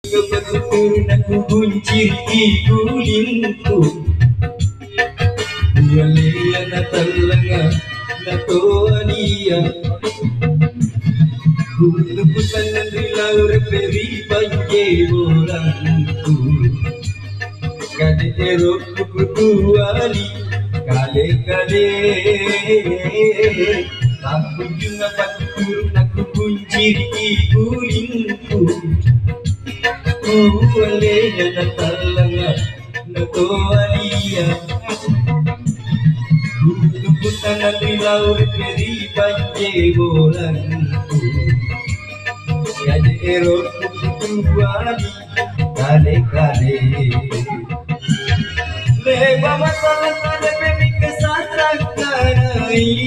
Kebetulan aku buncit igulingku Walia na talanga na toania Kuluputan ng rilaw reperi pagyeborangku Kade erok kukutuali kale kale Aku juga patur aku buncit igulingku Walia na talanga na toania Kuluputan ng rilaw reperi pagyeborangku Kade erok kukutuali kale kale Le baba salat le pe ke saat raknai